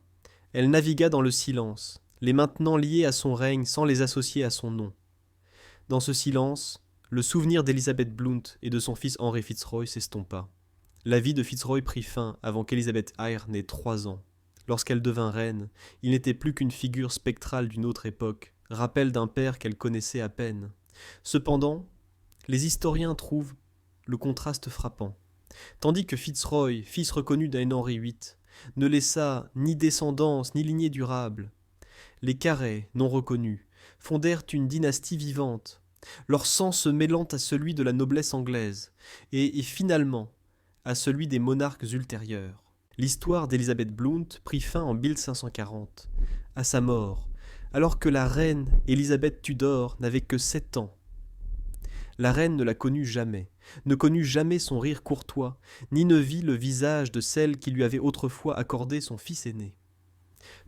elle navigua dans le silence, les maintenant liés à son règne sans les associer à son nom. Dans ce silence, le souvenir d'Elizabeth Blount et de son fils Henry Fitzroy s'estompa. La vie de Fitzroy prit fin avant qu'Elizabeth Eyre n'ait 3 ans. Lorsqu'elle devint reine, il n'était plus qu'une figure spectrale d'une autre époque, rappel d'un père qu'elle connaissait à peine. Cependant, les historiens trouvent le contraste frappant. Tandis que Fitzroy, fils reconnu d'un Henri VIII, ne laissa ni descendance ni lignée durable, les Carré, non reconnus, fondèrent une dynastie vivante, leur sang se mêlant à celui de la noblesse anglaise, et finalement à celui des monarques ultérieurs. L'histoire d'Elizabeth Blount prit fin en 1540, à sa mort, alors que la reine Élisabeth Tudor n'avait que 7 ans. La reine ne la connut jamais, ne connut jamais son rire courtois, ni ne vit le visage de celle qui lui avait autrefois accordé son fils aîné.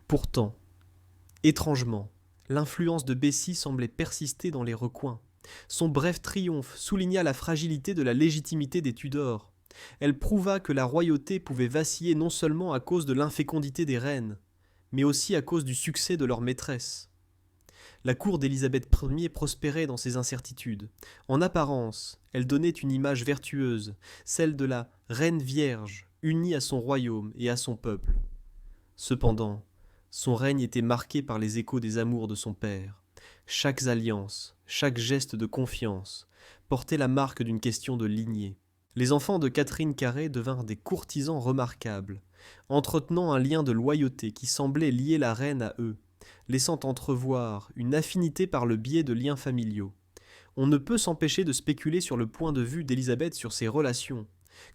Pourtant, étrangement, l'influence de Bessie semblait persister dans les recoins. Son bref triomphe souligna la fragilité de la légitimité des Tudors. Elle prouva que la royauté pouvait vaciller non seulement à cause de l'infécondité des reines, mais aussi à cause du succès de leur maîtresse. La cour d'Élisabeth Ier prospérait dans ses incertitudes. En apparence, elle donnait une image vertueuse, celle de la reine vierge, unie à son royaume et à son peuple. Cependant, son règne était marqué par les échos des amours de son père. Chaque alliance, chaque geste de confiance portait la marque d'une question de lignée. Les enfants de Catherine Carré devinrent des courtisans remarquables, entretenant un lien de loyauté qui semblait lier la reine à eux, laissant entrevoir une affinité par le biais de liens familiaux. On ne peut s'empêcher de spéculer sur le point de vue d'Élisabeth sur ces relations.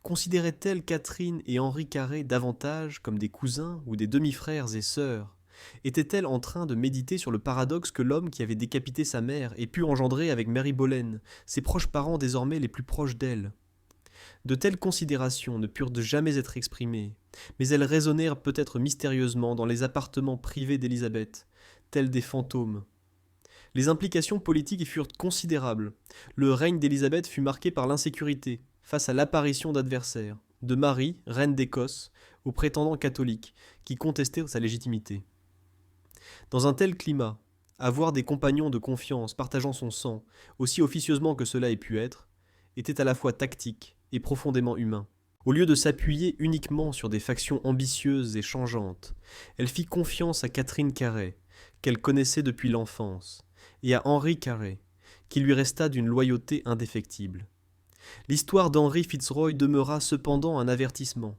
Considérait-elle Catherine et Henri Carré davantage comme des cousins ou des demi-frères et sœurs? Était-elle en train de méditer sur le paradoxe que l'homme qui avait décapité sa mère ait pu engendrer avec Mary Boleyn, ses proches parents désormais les plus proches d'elle? De telles considérations ne purent jamais être exprimées, mais elles résonnèrent peut-être mystérieusement dans les appartements privés d'Élisabeth, tels des fantômes. Les implications politiques y furent considérables. Le règne d'Élisabeth fut marqué par l'insécurité, face à l'apparition d'adversaires, de Marie, reine d'Écosse, aux prétendants catholiques, qui contestaient sa légitimité. Dans un tel climat, avoir des compagnons de confiance partageant son sang, aussi officieusement que cela ait pu être, était à la fois tactique et profondément humain. Au lieu de s'appuyer uniquement sur des factions ambitieuses et changeantes, elle fit confiance à Catherine Carré, qu'elle connaissait depuis l'enfance, et à Henri Carré, qui lui resta d'une loyauté indéfectible. L'histoire d'Henry Fitzroy demeura cependant un avertissement.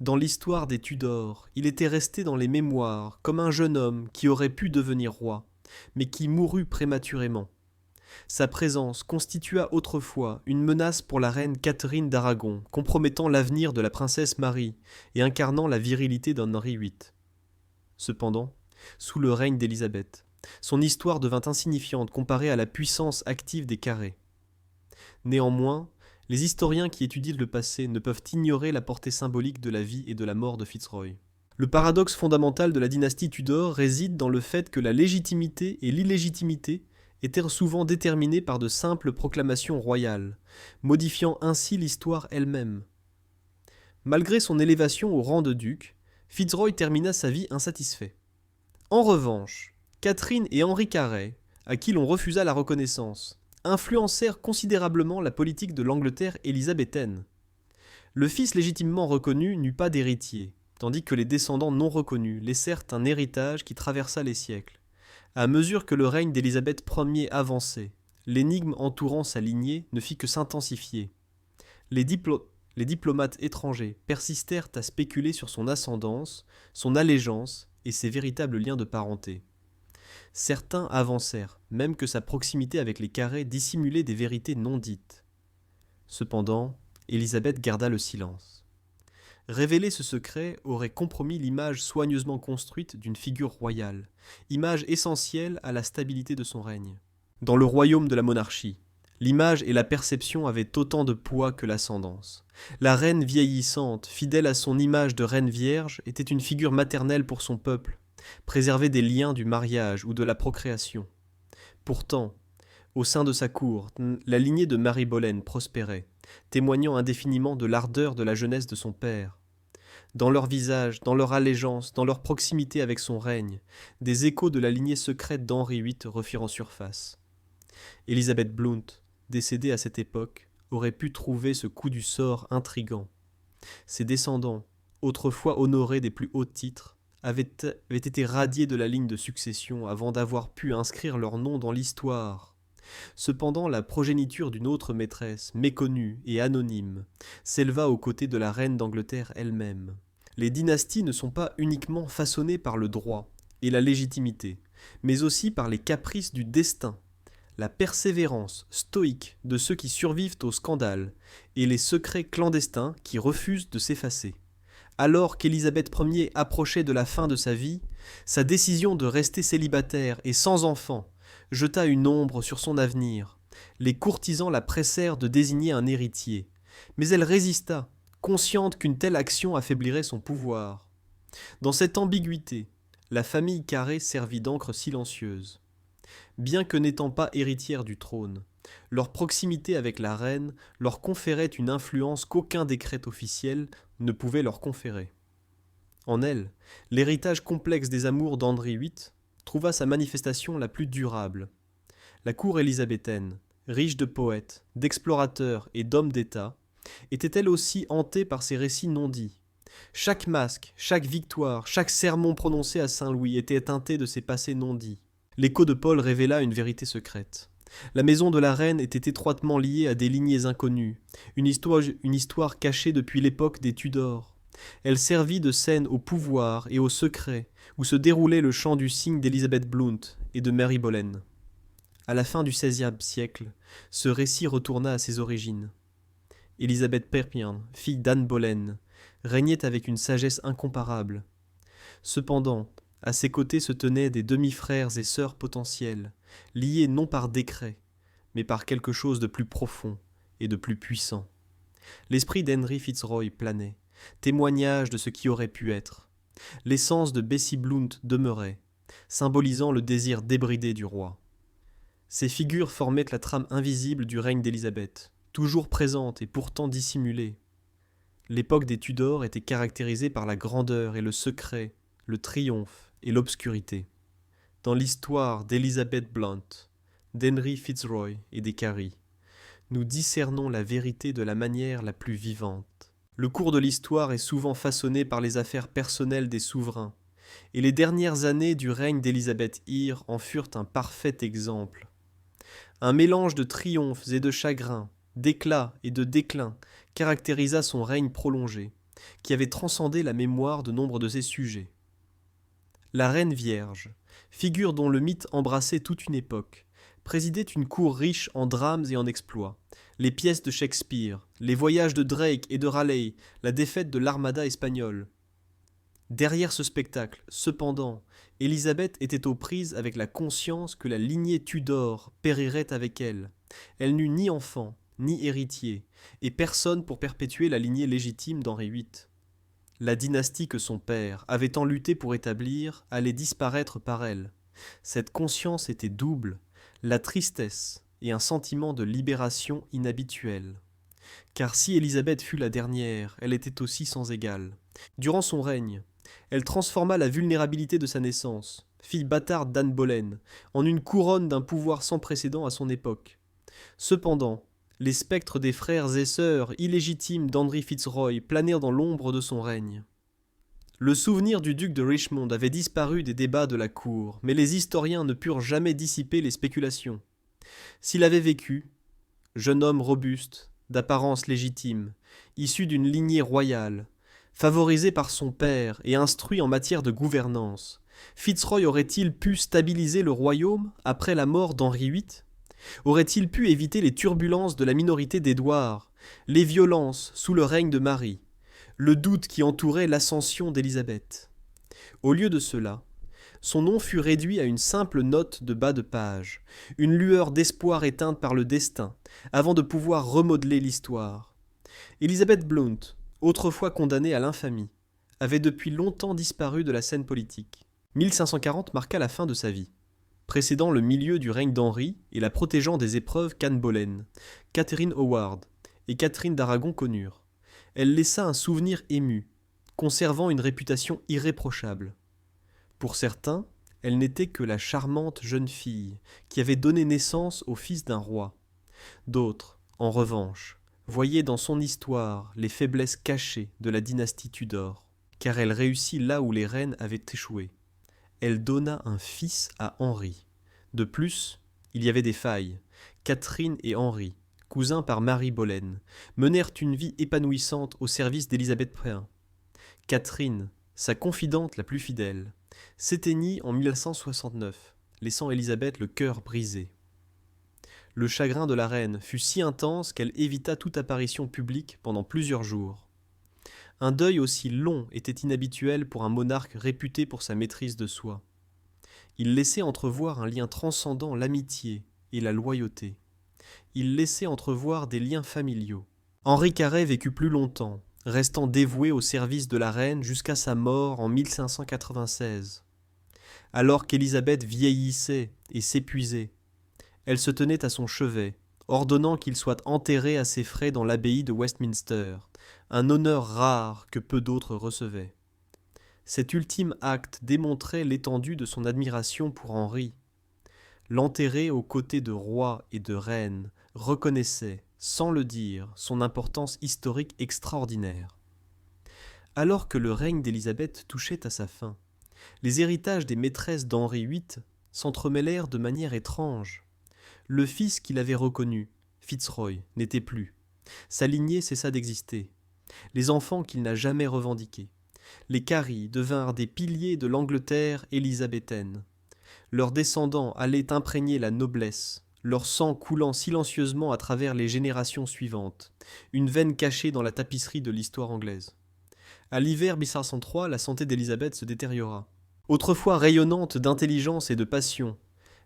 Dans l'histoire des Tudors, il était resté dans les mémoires comme un jeune homme qui aurait pu devenir roi, mais qui mourut prématurément. Sa présence constitua autrefois une menace pour la reine Catherine d'Aragon, compromettant l'avenir de la princesse Marie et incarnant la virilité d'un Henri VIII. Cependant, sous le règne d'Élisabeth, son histoire devint insignifiante comparée à la puissance active des Carré. Néanmoins, les historiens qui étudient le passé ne peuvent ignorer la portée symbolique de la vie et de la mort de Fitzroy. Le paradoxe fondamental de la dynastie Tudor réside dans le fait que la légitimité et l'illégitimité étaient souvent déterminées par de simples proclamations royales, modifiant ainsi l'histoire elle-même. Malgré son élévation au rang de duc, Fitzroy termina sa vie insatisfait. En revanche, Catherine et Henri Carré, à qui l'on refusa la reconnaissance, influencèrent considérablement la politique de l'Angleterre élisabéthaine. Le fils légitimement reconnu n'eut pas d'héritier, tandis que les descendants non reconnus laissèrent un héritage qui traversa les siècles. À mesure que le règne d'Élisabeth Ier avançait, l'énigme entourant sa lignée ne fit que s'intensifier. Les diplomates étrangers persistèrent à spéculer sur son ascendance, son allégeance et ses véritables liens de parenté. Certains avancèrent, même que sa proximité avec les Carré dissimulait des vérités non dites. Cependant, Élisabeth garda le silence. Révéler ce secret aurait compromis l'image soigneusement construite d'une figure royale, image essentielle à la stabilité de son règne. Dans le royaume de la monarchie, l'image et la perception avaient autant de poids que l'ascendance. La reine vieillissante, fidèle à son image de reine vierge, était une figure maternelle pour son peuple, préserver des liens du mariage ou de la procréation. Pourtant, au sein de sa cour, la lignée de Marie Boleyn prospérait, témoignant indéfiniment de l'ardeur de la jeunesse de son père. Dans leur visage, dans leur allégeance, dans leur proximité avec son règne, des échos de la lignée secrète d'Henri VIII refirent en surface. Elizabeth Blount, décédée à cette époque, aurait pu trouver ce coup du sort intrigant. Ses descendants, autrefois honorés des plus hauts titres, avaient été radiés de la ligne de succession avant d'avoir pu inscrire leur nom dans l'histoire. Cependant, la progéniture d'une autre maîtresse, méconnue et anonyme, s'éleva aux côtés de la reine d'Angleterre elle-même. Les dynasties ne sont pas uniquement façonnées par le droit et la légitimité, mais aussi par les caprices du destin, la persévérance stoïque de ceux qui survivent au scandale et les secrets clandestins qui refusent de s'effacer. Alors qu'Élisabeth Ier approchait de la fin de sa vie, sa décision de rester célibataire et sans enfant jeta une ombre sur son avenir. Les courtisans la pressèrent de désigner un héritier, mais elle résista, consciente qu'une telle action affaiblirait son pouvoir. Dans cette ambiguïté, la famille Carré servit d'encre silencieuse. Bien que n'étant pas héritière du trône, leur proximité avec la reine leur conférait une influence qu'aucun décret officiel ne pouvait leur conférer. En elle, l'héritage complexe des amours d'Henri VIII trouva sa manifestation la plus durable. La cour élisabéthaine, riche de poètes, d'explorateurs et d'hommes d'État, était-elle aussi hantée par ces récits non dits. Chaque masque, chaque victoire, chaque sermon prononcé à Saint-Louis était teinté de ces passés non dits. L'écho de Paul révéla une vérité secrète. La maison de la reine était étroitement liée à des lignées inconnues, une histoire cachée depuis l'époque des Tudors. Elle servit de scène au pouvoir et au secret, où se déroulait le chant du cygne d'Elizabeth Blount et de Mary Boleyn. À la fin du XVIe siècle, ce récit retourna à ses origines. Elizabeth Perpian, fille d'Anne Boleyn, régnait avec une sagesse incomparable. Cependant, à ses côtés se tenaient des demi-frères et sœurs potentiels, liés non par décret, mais par quelque chose de plus profond et de plus puissant. L'esprit d'Henry Fitzroy planait, témoignage de ce qui aurait pu être. L'essence de Bessie Blount demeurait, symbolisant le désir débridé du roi. Ces figures formaient la trame invisible du règne d'Élisabeth, toujours présente et pourtant dissimulée. L'époque des Tudors était caractérisée par la grandeur et le secret, le triomphe et l'obscurité. Dans l'histoire d'Elizabeth Blount, d'Henry Fitzroy et des Carey, nous discernons la vérité de la manière la plus vivante. Le cours de l'histoire est souvent façonné par les affaires personnelles des souverains, et les dernières années du règne d'Elizabeth Eyre en furent un parfait exemple. Un mélange de triomphes et de chagrins, d'éclats et de déclins caractérisa son règne prolongé, qui avait transcendé la mémoire de nombre de ses sujets. La Reine Vierge, figure dont le mythe embrassait toute une époque, présidait une cour riche en drames et en exploits. Les pièces de Shakespeare, les voyages de Drake et de Raleigh, la défaite de l'armada espagnole. Derrière ce spectacle, cependant, Élisabeth était aux prises avec la conscience que la lignée Tudor périrait avec elle. Elle n'eut ni enfant, ni héritier, et personne pour perpétuer la lignée légitime d'Henri VIII. La dynastie que son père avait tant lutté pour établir allait disparaître par elle. Cette conscience était double, la tristesse et un sentiment de libération inhabituel. Car si Élisabeth fut la dernière, elle était aussi sans égale. Durant son règne, elle transforma la vulnérabilité de sa naissance, fille bâtarde d'Anne Boleyn, en une couronne d'un pouvoir sans précédent à son époque. Cependant, les spectres des frères et sœurs illégitimes d'Henry Fitzroy planèrent dans l'ombre de son règne. Le souvenir du duc de Richmond avait disparu des débats de la cour, mais les historiens ne purent jamais dissiper les spéculations. S'il avait vécu, jeune homme robuste, d'apparence légitime, issu d'une lignée royale, Favorisé par son père et instruit en matière de gouvernance, Fitzroy aurait-il pu stabiliser le royaume après la mort d'Henri VIII? Aurait-il pu éviter les turbulences de la minorité d'Édouard, les violences sous le règne de Marie, le doute qui entourait l'ascension d'Élisabeth? Au lieu de cela, son nom fut réduit à une simple note de bas de page, une lueur d'espoir éteinte par le destin, avant de pouvoir remodeler l'histoire. Elizabeth Blount, autrefois condamnée à l'infamie, avait depuis longtemps disparu de la scène politique. 1540 marqua la fin de sa vie. Précédant le milieu du règne d'Henri et la protégeant des épreuves qu'Anne Boleyn, Catherine Howard et Catherine d'Aragon connurent, elle laissa un souvenir ému, conservant une réputation irréprochable. Pour certains, elle n'était que la charmante jeune fille qui avait donné naissance au fils d'un roi. D'autres, en revanche, voyaient dans son histoire les faiblesses cachées de la dynastie Tudor, car elle réussit là où les reines avaient échoué. Elle donna un fils à Henri. De plus, il y avait des failles. Catherine et Henri, cousins par Marie Boleyn, menèrent une vie épanouissante au service d'Élisabeth I. Catherine, sa confidente la plus fidèle, s'éteignit en 1169, laissant Élisabeth le cœur brisé. Le chagrin de la reine fut si intense qu'elle évita toute apparition publique pendant plusieurs jours. Un deuil aussi long était inhabituel pour un monarque réputé pour sa maîtrise de soi. Il laissait entrevoir un lien transcendant l'amitié et la loyauté. Il laissait entrevoir des liens familiaux. Henri Carré vécut plus longtemps, restant dévoué au service de la reine jusqu'à sa mort en 1596. Alors qu'Élisabeth vieillissait et s'épuisait, elle se tenait à son chevet, ordonnant qu'il soit enterré à ses frais dans l'abbaye de Westminster, un honneur rare que peu d'autres recevaient. Cet ultime acte démontrait l'étendue de son admiration pour Henri. L'enterrer aux côtés de rois et de reines reconnaissait, sans le dire, son importance historique extraordinaire. Alors que le règne d'Élisabeth touchait à sa fin, les héritages des maîtresses d'Henri VIII s'entremêlèrent de manière étrange. Le fils qu'il avait reconnu, Fitzroy, n'était plus. Sa lignée cessa d'exister. Les enfants qu'il n'a jamais revendiqués. Les Cary devinrent des piliers de l'Angleterre élisabéthaine. Leurs descendants allaient imprégner la noblesse, leur sang coulant silencieusement à travers les générations suivantes, une veine cachée dans la tapisserie de l'histoire anglaise. À l'hiver 1503, la santé d'Élisabeth se détériora. Autrefois rayonnante d'intelligence et de passion,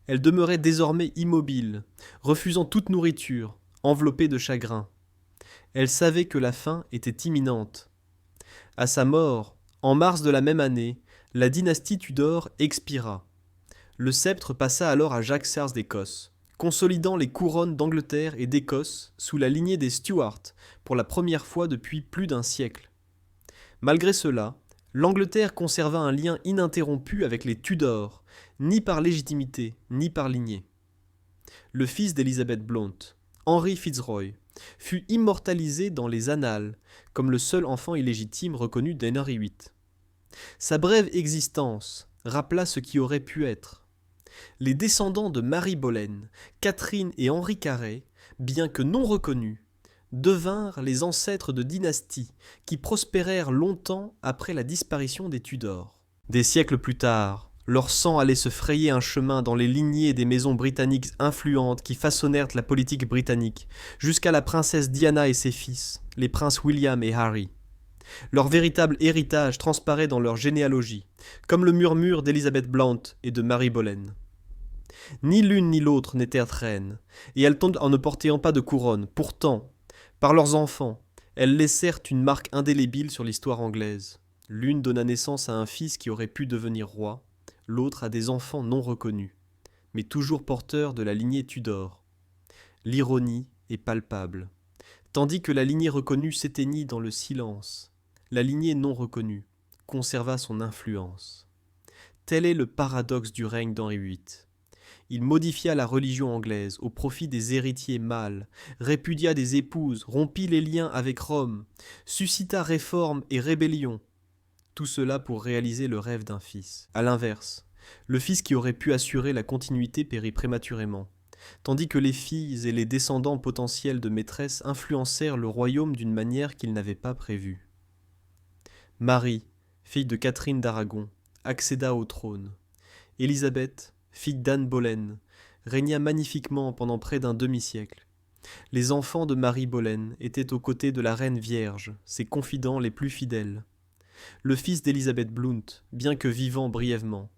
elle demeurait désormais immobile, refusant toute nourriture, enveloppée de chagrin. Elle savait que la fin était imminente. À sa mort, en mars de la même année, la dynastie Tudor expira. Le sceptre passa alors à Jacques Charles d'Écosse, consolidant les couronnes d'Angleterre et d'Écosse sous la lignée des Stuart pour la première fois depuis plus d'un siècle. Malgré cela, l'Angleterre conserva un lien ininterrompu avec les Tudors, ni par légitimité, ni par lignée. Le fils d'Elizabeth Blount, Henry Fitzroy, fut immortalisé dans les annales comme le seul enfant illégitime reconnu d'Henry VIII. Sa brève existence rappela ce qui aurait pu être. Les descendants de Marie Boleyn, Catherine et Henri Carré, bien que non reconnus, devinrent les ancêtres de dynasties qui prospérèrent longtemps après la disparition des Tudors. Des siècles plus tard, leur sang allait se frayer un chemin dans les lignées des maisons britanniques influentes qui façonnèrent la politique britannique, jusqu'à la princesse Diana et ses fils, les princes William et Harry. Leur véritable héritage transparaît dans leur généalogie, comme le murmure d'Elizabeth Blount et de Marie Boleyn. Ni l'une ni l'autre n'étaient reines, et elles tombent en ne portant pas de couronne. Pourtant, par leurs enfants, elles laissèrent une marque indélébile sur l'histoire anglaise. L'une donna naissance à un fils qui aurait pu devenir roi, l'autre à des enfants non reconnus, mais toujours porteurs de la lignée Tudor. L'ironie est palpable. Tandis que la lignée reconnue s'éteignit dans le silence, la lignée non reconnue conserva son influence. Tel est le paradoxe du règne d'Henri VIII. Il modifia la religion anglaise au profit des héritiers mâles, répudia des épouses, rompit les liens avec Rome, suscita réforme et rébellion. Tout cela pour réaliser le rêve d'un fils. À l'inverse, le fils qui aurait pu assurer la continuité périt prématurément, tandis que les filles et les descendants potentiels de maîtresses influencèrent le royaume d'une manière qu'ils n'avaient pas prévue. Marie, fille de Catherine d'Aragon, accéda au trône. Élisabeth, fille d'Anne Boleyn, régna magnifiquement pendant près d'un demi-siècle. Les enfants de Marie Boleyn étaient aux côtés de la reine vierge, ses confidents les plus fidèles. Le fils d'Elizabeth Blount, bien que vivant brièvement,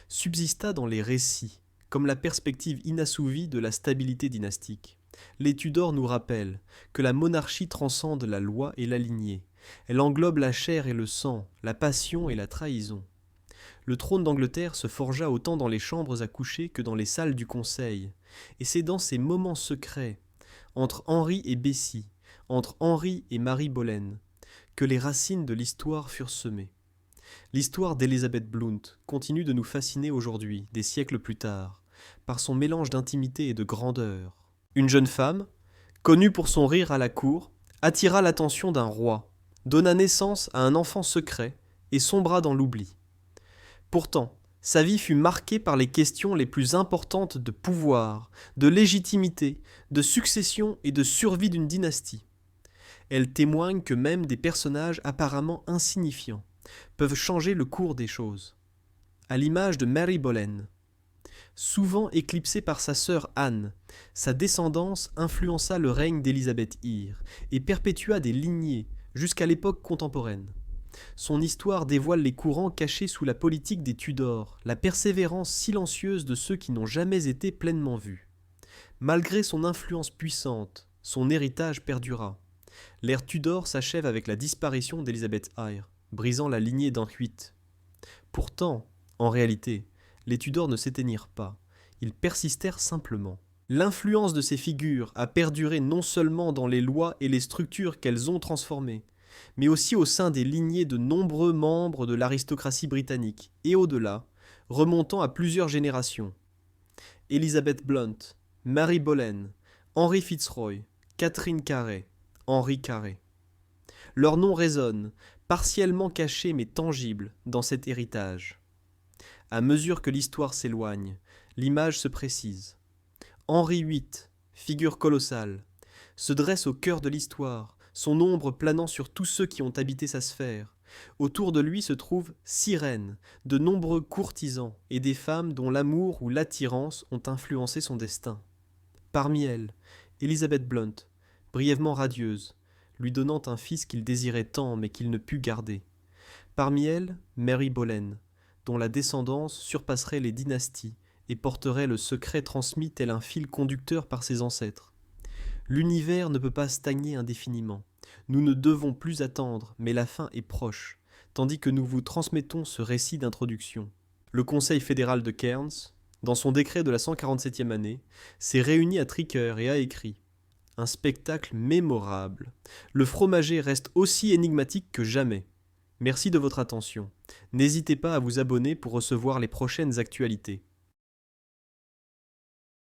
subsista dans les récits, comme la perspective inassouvie de la stabilité dynastique. Les Tudors nous rappellent que la monarchie transcende la loi et la lignée. Elle englobe la chair et le sang, la passion et la trahison. Le trône d'Angleterre se forgea autant dans les chambres à coucher que dans les salles du conseil, et c'est dans ces moments secrets, entre Henri et Bessie, entre Henri et Marie Boleyn, que les racines de l'histoire furent semées. L'histoire d'Elizabeth Blount continue de nous fasciner aujourd'hui, des siècles plus tard, par son mélange d'intimité et de grandeur. Une jeune femme, connue pour son rire à la cour, attira l'attention d'un roi, donna naissance à un enfant secret et sombra dans l'oubli. Pourtant, sa vie fut marquée par les questions les plus importantes de pouvoir, de légitimité, de succession et de survie d'une dynastie. Elle témoigne que même des personnages apparemment insignifiants peuvent changer le cours des choses. À l'image de Mary Boleyn, souvent éclipsée par sa sœur Anne, sa descendance influença le règne d'Élisabeth I et perpétua des lignées jusqu'à l'époque contemporaine. Son histoire dévoile les courants cachés sous la politique des Tudors, la persévérance silencieuse de ceux qui n'ont jamais été pleinement vus. Malgré son influence puissante, son héritage perdura. L'ère Tudor s'achève avec la disparition d'Elizabeth I, brisant la lignée d'Henri VIII. Pourtant, en réalité, les Tudors ne s'éteignirent pas, ils persistèrent simplement. L'influence de ces figures a perduré non seulement dans les lois et les structures qu'elles ont transformées, mais aussi au sein des lignées de nombreux membres de l'aristocratie britannique, et au-delà, remontant à plusieurs générations. Elizabeth Blount, Mary Boleyn, Henry Fitzroy, Catherine Carey, Henri Carey. Leurs noms résonnent, partiellement cachés mais tangibles, dans cet héritage. À mesure que l'histoire s'éloigne, l'image se précise. Henri VIII, figure colossale, se dresse au cœur de l'histoire, son ombre planant sur tous ceux qui ont habité sa sphère. Autour de lui se trouvent 6 reines, de nombreux courtisans et des femmes dont l'amour ou l'attirance ont influencé son destin. Parmi elles, Elizabeth Blount, brièvement radieuse, lui donnant un fils qu'il désirait tant mais qu'il ne put garder. Parmi elles, Mary Boleyn, dont la descendance surpasserait les dynasties et porterait le secret transmis tel un fil conducteur par ses ancêtres. L'univers ne peut pas stagner indéfiniment. Nous ne devons plus attendre, mais la fin est proche, tandis que nous vous transmettons ce récit d'introduction. Le Conseil fédéral de Cairns, dans son décret de la 147e année, s'est réuni à Tricker et a écrit « Un spectacle mémorable. Le fromager reste aussi énigmatique que jamais. Merci de votre attention. N'hésitez pas à vous abonner pour recevoir les prochaines actualités.